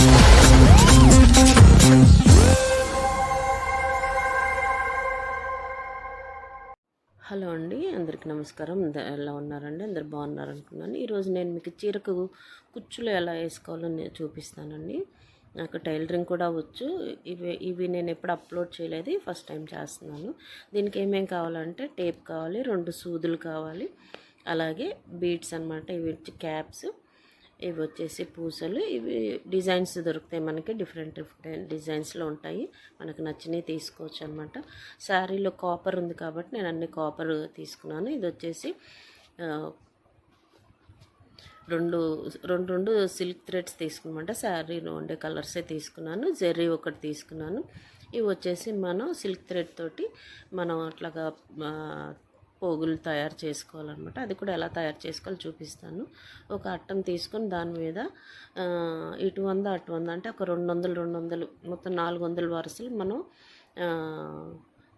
Hello అండి, అందరికీ నమస్కారం. ఎలా ఉన్నారండి? అందరు బాగున్నారు అనుకున్నాను. ఈరోజు నేను మీకు చీరకు కుచ్చులు ఎలా వేసుకోవాలో చూపిస్తానండి. నాకు టైలరింగ్ కూడా వచ్చు. ఇవి నేను ఎప్పుడు అప్లోడ్ చేయలేదు, ఫస్ట్ టైం చేస్తున్నాను. దీనికి ఏమేం కావాలంటే టేప్ కావాలి, 2 సూదులు కావాలి, అలాగే బీడ్స్ అనమాట. ఇవి క్యాప్స్, ఇవి వచ్చేసి పూసలు. ఇవి డిజైన్స్ దొరుకుతాయి మనకి, డిఫరెంట్ డిజైన్స్లో ఉంటాయి. మనకు నచ్చినవి తీసుకోవచ్చు అనమాట. శారీలో కాపర్ ఉంది కాబట్టి నేను అన్ని కాపర్ తీసుకున్నాను. ఇది వచ్చేసి రెండు సిల్క్ థ్రెడ్స్ తీసుకున్నమాట. శారీలో ఉండే కలర్సే తీసుకున్నాను. జెర్రీ ఒకటి తీసుకున్నాను. ఇవి వచ్చేసి మనం సిల్క్ థ్రెడ్ తోటి మనం అట్లాగా పోగులు తయారు చేసుకోవాలన్నమాట. అది కూడా ఎలా తయారు చేసుకోవాలో చూపిస్తాను. ఒక అట్టం తీసుకొని దాని మీద ఇటు 100 అటు 100 అంటే ఒక 200 మొత్తం 400 వరుసలు మనం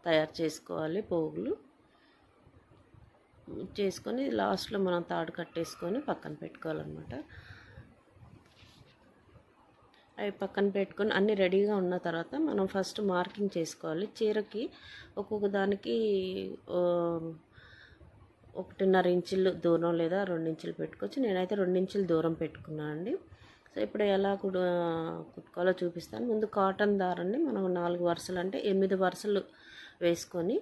తయారు చేసుకోవాలి. పోగులు చేసుకొని లాస్ట్లో మనం తాడు కట్టేసుకొని పక్కన పెట్టుకోవాలన్నమాట. అవి పక్కన పెట్టుకొని అన్నీ రెడీగా ఉన్న తర్వాత మనం ఫస్ట్ మార్కింగ్ చేసుకోవాలి. చీరకి ఒక్కొక్క దానికి 1.5 ఇంచులు దూరం లేదా 2 ఇంచులు పెట్టుకోవచ్చు. నేనైతే 2 ఇంచులు దూరం పెట్టుకున్నాను అండి. సో ఇప్పుడు ఎలా కుట్టుకోవాలో చూపిస్తాను. ముందు కాటన్ దారాన్ని మనం 4 వరుసలు అంటే 8 వరుసలు వేసుకొని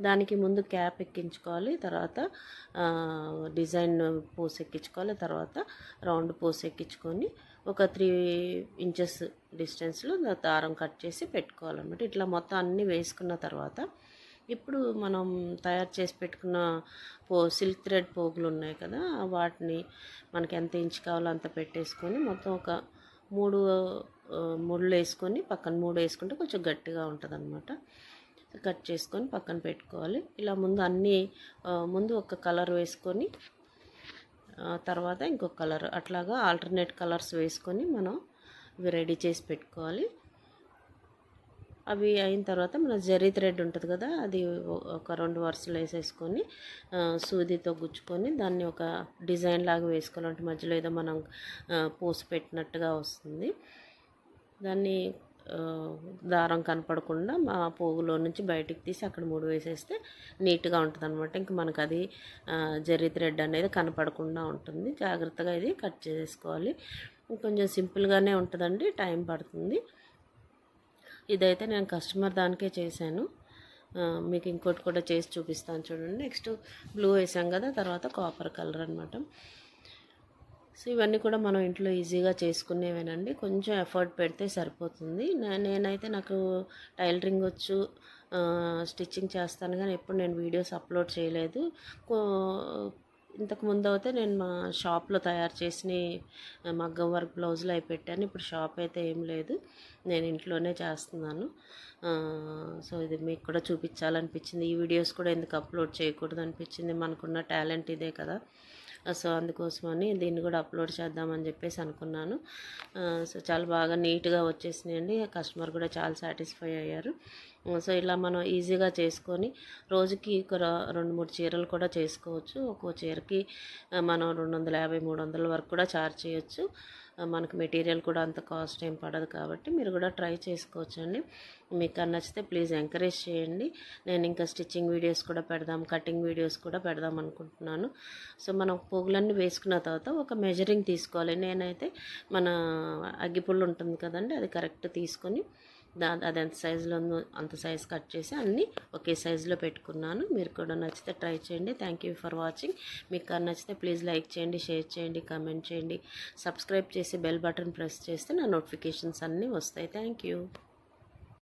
దానికి ముందు క్యాప్ ఎక్కించుకోవాలి. తర్వాత డిజైన్ పోస్ ఎక్కించుకోవాలి. తర్వాత రౌండ్ పోస్ ఎక్కించుకొని ఒక 3 ఇంచెస్ డిస్టెన్స్లో దారం కట్ చేసి పెట్టుకోవాలన్నమాట. ఇట్లా మొత్తం అన్నీ వేసుకున్న తర్వాత ఇప్పుడు మనం తయారు చేసి పెట్టుకున్న సిల్క్ థ్రెడ్ పోగులు ఉన్నాయి కదా, వాటిని మనకి ఎంత ఇంచు కావాలో అంత పెట్టేసుకొని మొత్తం ఒక 3 ముళ్ళు వేసుకొని పక్కన 3 వేసుకుంటే కొంచెం గట్టిగా ఉంటుంది అనమాట. కట్ చేసుకొని పక్కన పెట్టుకోవాలి. ఇలా ముందు ఒక కలర్ వేసుకొని తర్వాత ఇంకొక కలర్, అట్లాగా ఆల్టర్నేట్ కలర్స్ వేసుకొని మనం ఇవి రెడీ చేసి పెట్టుకోవాలి. అవి అయిన తర్వాత మన జరీ థ్రెడ్ ఉంటుంది కదా, అది ఒక 2 వరుసలు వేసేసుకొని సూదితో గుచ్చుకొని దాన్ని ఒక డిజైన్ లాగా వేసుకోవాలంటే మధ్యలో ఏదో మనం పోసి పెట్టినట్టుగా వస్తుంది. దాన్ని దారం కనపడకుండా ఆ పోగులో నుంచి బయటికి తీసి అక్కడ 3 వేసేస్తే నీట్గా ఉంటుంది అనమాట. ఇంక మనకు అది జరీ థ్రెడ్ అనేది కనపడకుండా ఉంటుంది. జాగ్రత్తగా ఇది కట్ చేసుకోవాలి. కొంచెం సింపుల్గానే ఉంటుందండి, టైం పడుతుంది. ఇదైతే నేను కస్టమర్ దానికే చేశాను. మీకు ఇంకోటి కూడా చేసి చూపిస్తాను చూడండి. నెక్స్ట్ బ్లూ వేసాం కదా, తర్వాత కాపర్ కలర్ అనమాట. సో ఇవన్నీ కూడా మనం ఇంట్లో ఈజీగా చేసుకునేవేనండి. కొంచెం ఎఫర్ట్ పెడితే సరిపోతుంది. నేనైతే నాకు టైలరింగ్ వచ్చు, స్టిచ్చింగ్ చేస్తాను, కానీ ఎప్పుడు నేను వీడియోస్ అప్లోడ్ చేయలేదు. ఇంతకుముందు అయితే నేను మా షాప్లో తయారు చేసిన మగ్గం వర్క్ బ్లౌజులు అవి పెట్టాను. ఇప్పుడు షాప్ అయితే ఏం లేదు, నేను ఇంట్లోనే చేస్తున్నాను. సో ఇది మీకు కూడా చూపించాలనిపించింది. ఈ వీడియోస్ కూడా ఎందుకు అప్లోడ్ చేయకూడదు అనిపించింది. మనకున్న టాలెంట్ ఇదే కదా, సో అందుకోసమని దీన్ని కూడా అప్లోడ్ చేద్దామని చెప్పేసి అనుకున్నాను. సో చాలా బాగా నీట్గా వచ్చేసినాయండి. కస్టమర్ కూడా చాలా సాటిస్ఫై అయ్యారు. సో ఇలా మనం ఈజీగా చేసుకొని రోజుకి ఒక 2-3 చీరలు కూడా చేసుకోవచ్చు. ఒక్కో చీరకి మనం 250-300 వరకు కూడా ఛార్జ్ చేయొచ్చు. మనకు మెటీరియల్ కూడా అంత కాస్ట్ ఏం పడదు కాబట్టి మీరు కూడా ట్రై చేసుకోవచ్చండి. మీకు నచ్చితే ప్లీజ్ ఎంకరేజ్ చేయండి. నేను ఇంకా స్టిచ్చింగ్ వీడియోస్ కూడా పెడదాం, కటింగ్ వీడియోస్ కూడా పెడదాం అనుకుంటున్నాను. సో మనం పోగులన్నీ వేసుకున్న తర్వాత ఒక మెజరింగ్ తీసుకోవాలి. నేనైతే మన అగ్గిపుల్లు ఉంటుంది కదండి, అది కరెక్ట్ తీసుకొని అది ఎంత సైజులో ఉందో అంత సైజు కట్ చేసి అన్నీ ఒకే సైజులో పెట్టుకున్నాను. మీరు కూడా నచ్చితే ట్రై చేయండి. Thank you for watching. మీకు నచ్చితే ప్లీజ్ లైక్ చేయండి, షేర్ చేయండి, కామెంట్ చేయండి, సబ్స్క్రైబ్ చేసి బెల్ బటన్ ప్రెస్ చేస్తే నా నోటిఫికేషన్స్ అన్నీ వస్తాయి. Thank you.